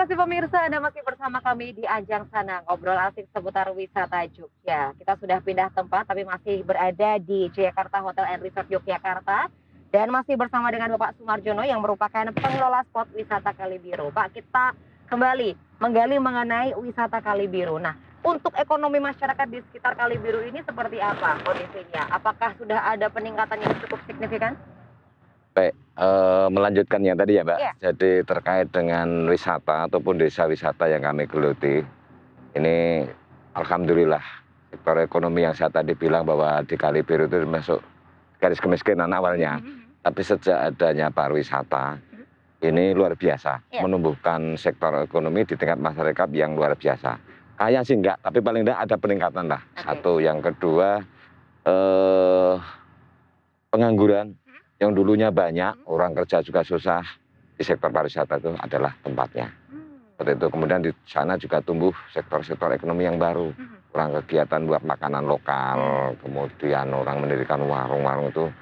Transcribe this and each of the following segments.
kasih pemirsa, Anda masih bersama kami di Ajang Sana, ngobrol asik seputar wisata Jogja. Kita sudah pindah tempat tapi masih berada di Jakarta Hotel and Resort Yogyakarta. Dan masih bersama dengan Bapak Sumarjono yang merupakan pengelola spot wisata Kali Biru. Pak, kita kembali menggali mengenai wisata Kali Biru. Nah, untuk ekonomi masyarakat di sekitar Kali Biru ini seperti apa kondisinya? Apakah sudah ada peningkatan yang cukup signifikan? Baik, melanjutkan yang tadi ya Mbak. Iya. Jadi terkait dengan wisata ataupun desa wisata yang kami geluti, ini alhamdulillah sektor ekonomi yang saya tadi bilang bahwa di Kali Biru itu masuk garis kemiskinan awalnya. Tapi sejak adanya pariwisata, ini luar biasa, Iya. menumbuhkan sektor ekonomi di tingkat masyarakat yang luar biasa. Kaya sih enggak, tapi paling enggak ada peningkatan lah. Oke. Satu, yang kedua, pengangguran yang dulunya banyak, orang kerja juga susah, di sektor pariwisata itu adalah tempatnya. Seperti itu. Kemudian di sana juga tumbuh sektor-sektor ekonomi yang baru. Orang kegiatan buat makanan lokal, kemudian orang mendirikan warung-warung itu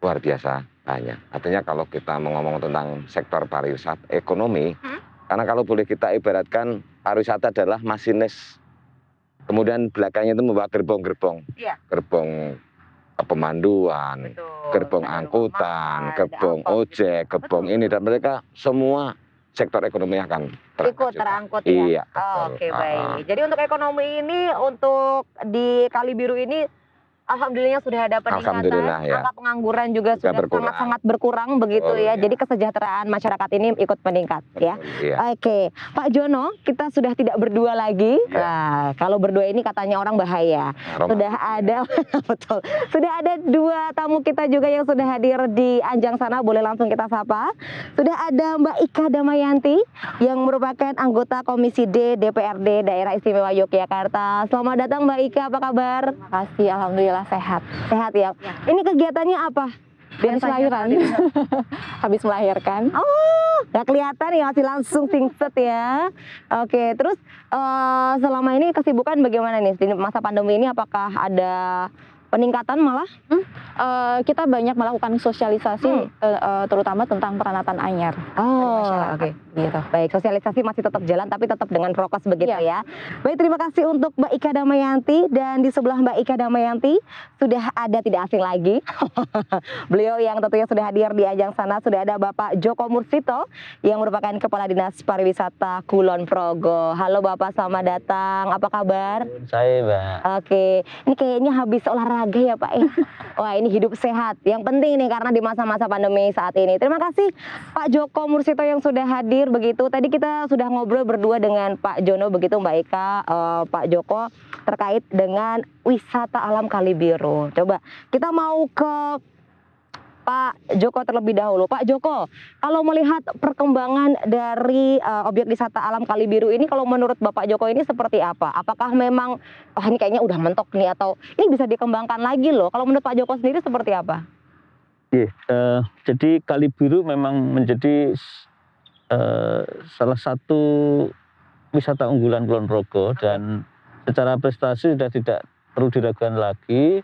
luar biasa banyak. Artinya kalau kita mau ngomong tentang sektor pariwisata ekonomi, karena kalau boleh kita ibaratkan pariwisata adalah masinis, kemudian belakangnya itu membawa gerbong-gerbong, Iya. gerbong pemanduan, Betul. gerbong Ada angkutan, rumah makan, gerbong ada angkot gitu. ojek, gerbong Betul. ini, dan mereka semua sektor ekonomi akan Ikut juga. terangkut ya? Iya, Oh, betul. oke, baik. Jadi untuk ekonomi ini, untuk di Kali Biru ini, alhamdulillah sudah ada peningkatan. Alhamdulillah ya. Angka pengangguran juga sudah berkurang. sangat-sangat berkurang begitu Betul, ya. ya. Jadi kesejahteraan masyarakat ini ikut meningkat ya. Betul, iya. Oke, Pak Jono, kita sudah tidak berdua lagi. Iya. Nah, kalau berdua ini katanya orang bahaya. Romantis. Sudah ada, betul. Sudah ada dua tamu kita juga yang sudah hadir di Ajang Sana. Boleh langsung kita sapa. Sudah ada Mbak Ika Damayanti yang merupakan anggota Komisi D DPRD Daerah Istimewa Yogyakarta. Selamat datang Mbak Ika, apa kabar? Terima kasih, alhamdulillah sehat. Sehat ya? Ini kegiatannya apa? Habis lahiran. Habis melahirkan. Oh, nggak kelihatan ya, masih langsung singset ya. Oke, terus selama ini kesibukan bagaimana nih di masa pandemi ini? Apakah ada peningkatan malah? Kita banyak melakukan sosialisasi, terutama tentang peranatan anyar. Oh, masyarakat. oke, gitu. Baik, sosialisasi masih tetap jalan, tapi tetap dengan prokes begitu ya. Baik, terima kasih untuk Mbak Ika Damayanti, dan di sebelah Mbak Ika Damayanti sudah ada tidak asing lagi. Beliau yang tentunya sudah hadir di Ajang Sana, sudah ada Bapak Joko Mursito yang merupakan Kepala Dinas Pariwisata Kulon Progo. Halo Bapak, selamat datang. Apa kabar? Saya Mbak. Oke, ini kayaknya habis olahraga ya Pak ya. Wah, ini hidup sehat. Yang penting nih karena di masa-masa pandemi saat ini. Terima kasih Pak Joko Mursito yang sudah hadir begitu. Tadi kita sudah ngobrol berdua dengan Pak Jono begitu Mbak Ika, Pak Joko terkait dengan wisata alam Kali Biru. Coba kita mau ke Pak Joko terlebih dahulu. Pak Joko, kalau melihat perkembangan dari objek wisata alam Kali Biru ini, kalau menurut Bapak Joko ini seperti apa? Apakah memang, oh ini kayaknya udah mentok nih, atau ini bisa dikembangkan lagi loh? Kalau menurut Pak Joko sendiri seperti apa? Jadi Kali Biru memang menjadi salah satu wisata unggulan Kulon Progo, dan secara prestasi sudah tidak perlu diragukan lagi.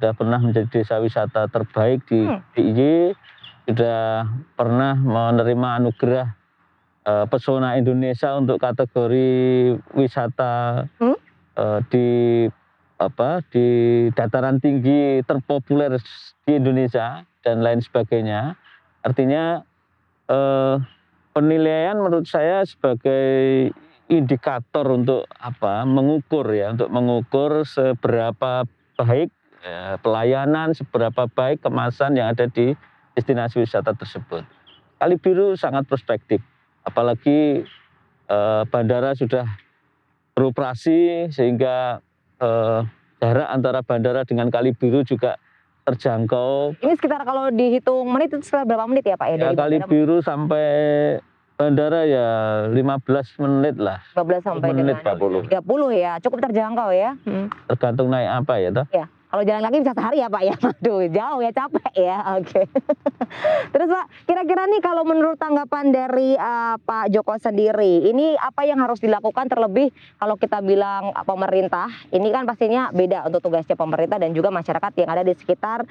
Sudah pernah menjadi desa wisata terbaik di DIY, sudah pernah menerima anugerah pesona Indonesia untuk kategori wisata di dataran tinggi terpopuler di Indonesia dan lain sebagainya. Artinya penilaian menurut saya sebagai indikator untuk mengukur seberapa baik pelayanan, seberapa baik kemasan yang ada di destinasi wisata tersebut. Kali Biru sangat prospektif, apalagi bandara sudah beroperasi sehingga jarak antara bandara dengan Kali Biru juga terjangkau. Ini sekitar kalau dihitung menit itu sekitar berapa menit ya Pak ya? Ya, Kali Biru sampai bandara ya 15 menit lah. 15 sampai menit dengan 30 ya, cukup terjangkau ya. Tergantung naik apa ya toh? Ya. Kalau jalan kaki bisa sehari ya Pak ya? Aduh jauh ya, capek ya. Oke. Terus Pak, kira-kira nih kalau menurut tanggapan dari Pak Joko sendiri, ini apa yang harus dilakukan terlebih kalau kita bilang pemerintah, ini kan pastinya beda untuk tugasnya pemerintah dan juga masyarakat yang ada di sekitar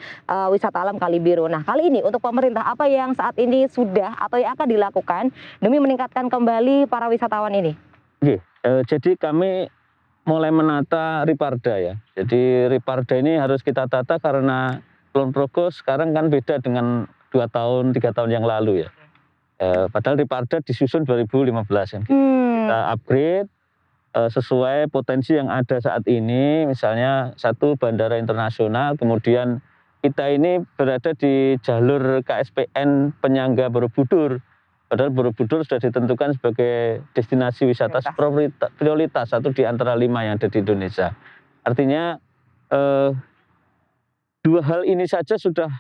wisata alam Kali Biru. Nah kali ini untuk pemerintah apa yang saat ini sudah atau yang akan dilakukan demi meningkatkan kembali para wisatawan ini? Oke, jadi kami mulai menata Riparda ya. Jadi Riparda ini harus kita tata karena Kulon Progo sekarang kan beda dengan 2 tahun, 3 tahun yang lalu ya. Padahal Riparda disusun 2015 kan. Kita upgrade sesuai potensi yang ada saat ini. Misalnya satu bandara internasional, kemudian kita ini berada di jalur KSPN penyangga Borobudur. Padahal Borobudur sudah ditentukan sebagai destinasi wisata prioritas satu di antara 5 yang ada di Indonesia. Artinya dua hal ini saja sudah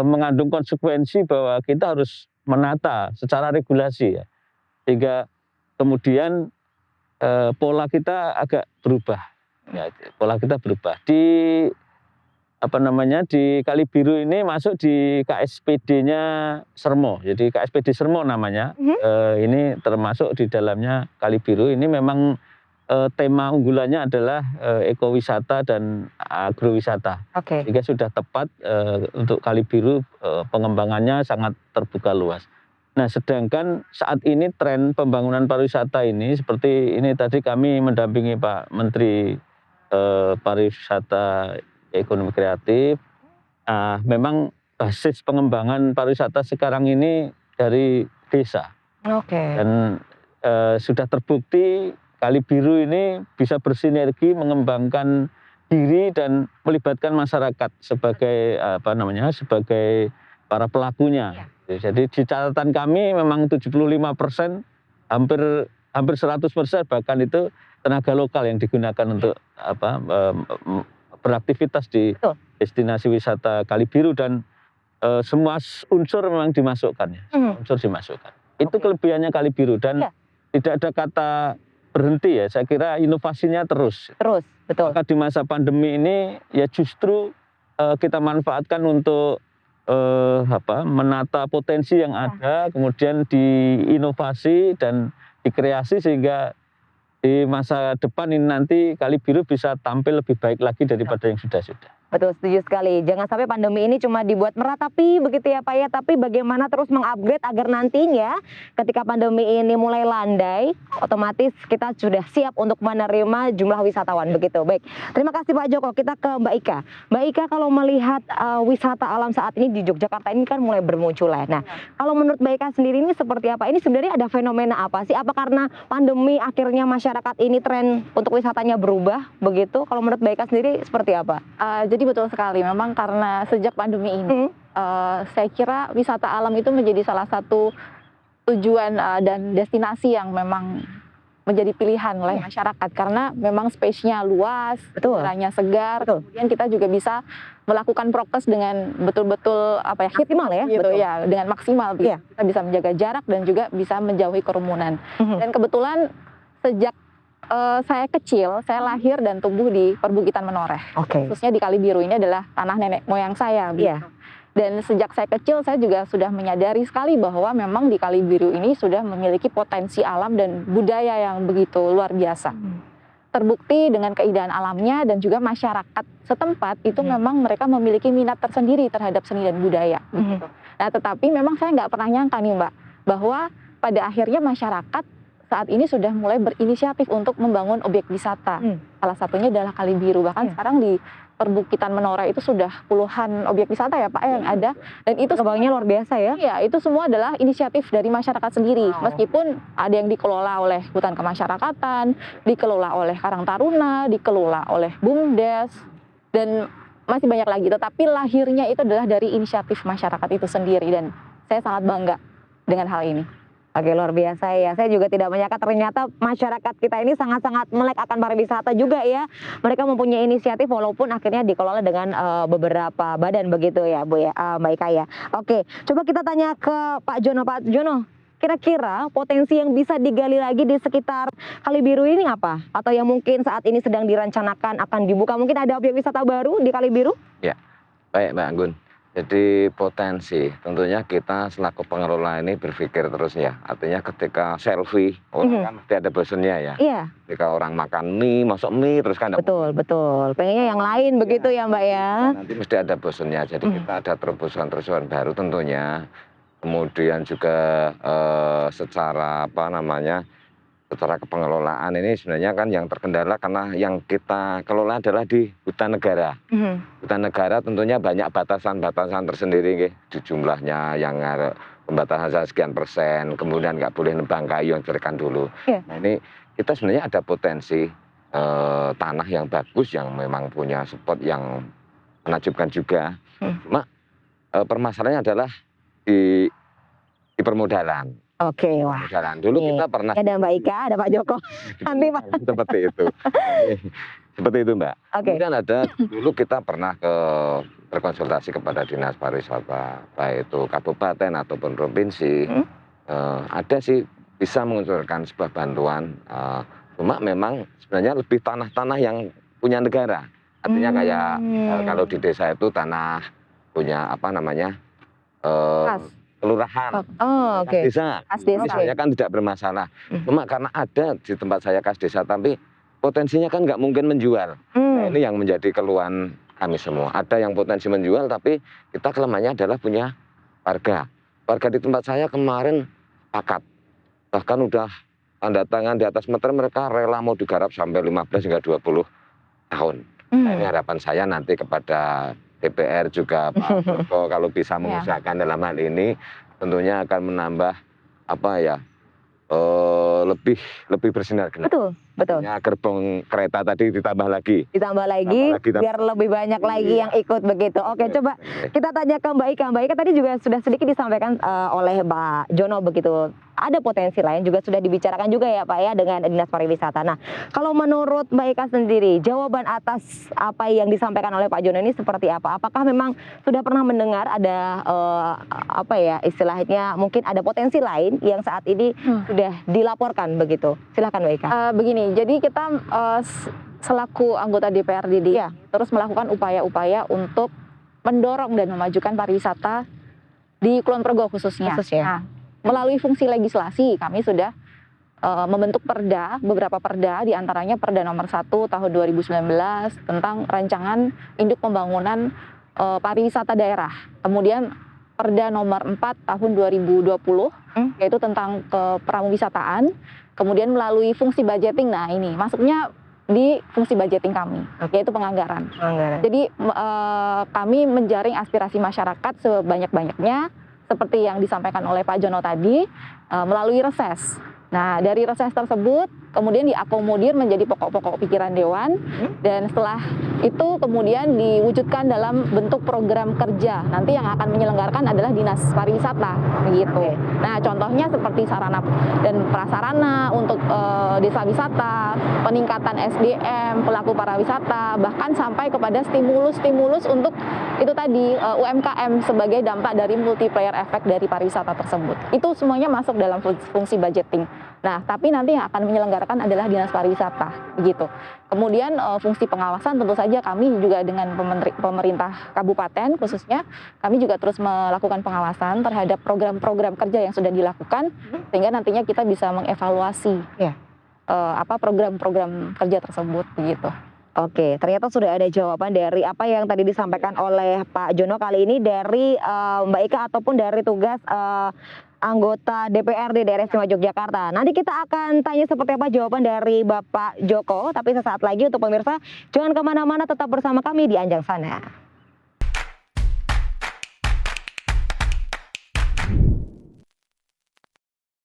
mengandung konsekuensi bahwa kita harus menata secara regulasi ya. Sehingga kemudian pola kita agak berubah. Ya, pola kita berubah. Di Kali Biru ini masuk di KSPD-nya Sermo. Jadi KSPD Sermo namanya. Ini termasuk di dalamnya Kali Biru. Ini memang tema unggulannya adalah ekowisata dan agrowisata. Sehingga sudah tepat untuk Kali Biru pengembangannya sangat terbuka luas. Nah, sedangkan saat ini tren pembangunan pariwisata ini seperti ini tadi kami mendampingi Pak Menteri Pariwisata Ekonomi Kreatif, memang basis pengembangan pariwisata sekarang ini dari desa. Dan sudah terbukti Kali Biru ini bisa bersinergi mengembangkan diri dan melibatkan masyarakat sebagai sebagai para pelakunya. Jadi di catatan kami memang 75%, hampir 100% bahkan itu tenaga lokal yang digunakan untuk beraktivitas di destinasi wisata Kali Biru dan semua unsur memang dimasukkan ya. Unsur dimasukkan. Itu kelebihannya Kali Biru dan tidak ada kata berhenti ya. Saya kira inovasinya terus. Betul. Maka di masa pandemi ini ya justru kita manfaatkan untuk menata potensi yang ada, kemudian diinovasi dan dikreasi sehingga di masa depan ini nanti Kali Biru bisa tampil lebih baik lagi daripada yang sudah-sudah. Betul, setuju sekali. Jangan sampai pandemi ini cuma dibuat meratapi begitu ya Pak ya, tapi bagaimana terus mengupgrade agar nantinya ketika pandemi ini mulai landai, otomatis kita sudah siap untuk menerima jumlah wisatawan begitu. Baik, terima kasih Pak Joko. Kita ke Mbak Ika. Mbak Ika, kalau melihat wisata alam saat ini di Yogyakarta ini kan mulai bermunculan. Nah, kalau menurut Mbak Ika sendiri ini seperti apa? Ini sebenarnya ada fenomena apa sih? Apa karena pandemi akhirnya masyarakat ini tren untuk wisatanya berubah begitu? Kalau menurut Mbak Ika sendiri seperti apa? Jadi betul sekali, memang karena sejak pandemi ini, saya kira wisata alam itu menjadi salah satu tujuan dan destinasi yang memang menjadi pilihan oleh masyarakat karena memang space-nya luas, udaranya segar, kemudian kita juga bisa melakukan prokes dengan betul-betul maksimal ya, gitu ya, dengan maksimal. Kita bisa menjaga jarak dan juga bisa menjauhi kerumunan. Dan kebetulan sejak saya kecil, saya lahir dan tumbuh di perbukitan Menoreh. Khususnya di Kali Biru ini adalah tanah nenek moyang saya. Dan sejak saya kecil saya juga sudah menyadari sekali bahwa memang di Kali Biru ini sudah memiliki potensi alam dan budaya yang begitu luar biasa. Terbukti dengan keindahan alamnya dan juga masyarakat setempat itu memang mereka memiliki minat tersendiri terhadap seni dan budaya. Nah, tetapi memang saya nggak pernah nyangka nih Mbak, bahwa pada akhirnya masyarakat saat ini sudah mulai berinisiatif untuk membangun objek wisata. Salah satunya adalah Kali Biru. Bahkan sekarang di perbukitan Menoreh itu sudah puluhan objek wisata ya Pak yang ada. Dan itu kembangnya luar biasa ya? Iya, itu semua adalah inisiatif dari masyarakat sendiri. Meskipun ada yang dikelola oleh Hutan Kemasyarakatan, dikelola oleh Karang Taruna, dikelola oleh BUMDes, dan masih banyak lagi. Tetapi lahirnya itu adalah dari inisiatif masyarakat itu sendiri. Dan saya sangat bangga dengan hal ini. Oke, luar biasa ya. Saya juga tidak menyangka ternyata masyarakat kita ini sangat-sangat melek akan pariwisata juga ya. Mereka mempunyai inisiatif walaupun akhirnya dikelola dengan beberapa badan begitu ya Bu ya, Mbak Ika ya. Oke, coba kita tanya ke Pak Jono. Pak Jono, kira-kira potensi yang bisa digali lagi di sekitar Kali Biru ini apa? Atau yang mungkin saat ini sedang direncanakan akan dibuka, mungkin ada objek wisata baru di Kali Biru? Ya, baik Mbak Anggun. Jadi potensi, tentunya kita selaku pengelola ini berpikir terus ya. Artinya ketika selfie, orang kan mesti ada bosennya ya. Iya. Ketika orang makan mie, masuk mie terus kan. Betul, betul. Pengennya yang lain begitu ya Mbak ya. Nanti mesti ada bosennya. Jadi kita ada terobosan-terobosan baru tentunya. Kemudian juga secara apa namanya, secara kepengelolaan ini sebenarnya kan yang terkendala karena yang kita kelola adalah di hutan negara. Hutan negara tentunya banyak batasan-batasan tersendiri di jumlahnya yang pembatasan sekian persen, kemudian nggak boleh nebang kayu yang cerikan dulu. Nah ini kita sebenarnya ada potensi tanah yang bagus yang memang punya spot yang menakjubkan juga. Cuma permasalahannya adalah di permodalan. Oke, wah. Jalan dulu kita pernah. Ada Mbak Ika, ada Pak Joko. Nanti Pak. Seperti itu. Seperti itu Mbak. Kemudian ada dulu kita pernah berkonsultasi kepada Dinas Pariwisata, baik itu kabupaten ataupun provinsi. Ada sih bisa mengusulkan sebuah bantuan. Cuma memang sebenarnya lebih tanah-tanah yang punya negara. Artinya kayak kalau di desa itu tanah punya apa namanya? Kelurahan, desa, misalnya kan tidak bermasalah. Cuma karena ada di tempat saya kas desa, tapi potensinya kan nggak mungkin menjual. Nah, ini yang menjadi keluhan kami semua. Ada yang potensi menjual, tapi kita kelemahannya adalah punya warga. Warga di tempat saya kemarin pakat, bahkan udah tanda tangan di atas meter, mereka rela mau digarap sampai 15 hingga 20 tahun. Nah, ini harapan saya nanti kepada DPR juga Pak Joko kalau bisa mengusahakan dalam hal ini tentunya akan menambah apa ya lebih bersinergi. Betul. Gerbong kereta tadi ditambah lagi biar lebih banyak lagi yang ikut begitu. Oke, coba kita tanya ke Mbak Ika. Mbak Ika tadi juga sudah sedikit disampaikan oleh Pak Jono begitu. Ada potensi lain juga sudah dibicarakan juga ya Pak ya dengan Dinas Pariwisata. Nah, kalau menurut Mbak Ika sendiri, jawaban atas apa yang disampaikan oleh Pak Jono ini seperti apa? Apakah memang sudah pernah mendengar ada apa ya istilahnya mungkin ada potensi lain yang saat ini sudah dilaporkan begitu? Silahkan Mbak Ika. Begini, jadi kita selaku anggota DPRD terus melakukan upaya-upaya untuk mendorong dan memajukan pariwisata di Kulon Progo khususnya. Nah, melalui fungsi legislasi kami sudah membentuk beberapa perda, diantaranya Perda nomor 1 tahun 2019 tentang rancangan induk pembangunan pariwisata daerah. Kemudian Perda nomor 4 tahun 2020 yaitu tentang kepramuwisataan. Kemudian melalui fungsi budgeting, nah ini masuknya di fungsi budgeting kami, yaitu penganggaran. Jadi kami menjaring aspirasi masyarakat sebanyak-banyaknya seperti yang disampaikan oleh Pak Jono tadi melalui reses. Nah, dari reses tersebut kemudian diakomodir menjadi pokok-pokok pikiran Dewan dan setelah itu kemudian diwujudkan dalam bentuk program kerja. Nanti yang akan menyelenggarakan adalah Dinas Pariwisata begitu. Nah, contohnya seperti sarana dan prasarana untuk desa wisata, peningkatan SDM pelaku pariwisata, bahkan sampai kepada stimulus untuk itu tadi UMKM sebagai dampak dari multiplier effect dari pariwisata tersebut. Itu semuanya masuk dalam fungsi budgeting. Nah, tapi nanti yang akan menyelenggarakan adalah Dinas Pariwisata, begitu. Kemudian fungsi pengawasan tentu saja kami juga dengan pemerintah kabupaten khususnya, kami juga terus melakukan pengawasan terhadap program-program kerja yang sudah dilakukan, sehingga nantinya kita bisa mengevaluasi program-program kerja tersebut, begitu. Oke, ternyata sudah ada jawaban dari apa yang tadi disampaikan oleh Pak Jono kali ini dari Mbak Ika ataupun dari tugas anggota DPRD Daerah Istimewa Yogyakarta. Nanti kita akan tanya seperti apa jawaban dari Bapak Joko, tapi sesaat lagi untuk pemirsa jangan kemana-mana, tetap bersama kami di Anjang Sana.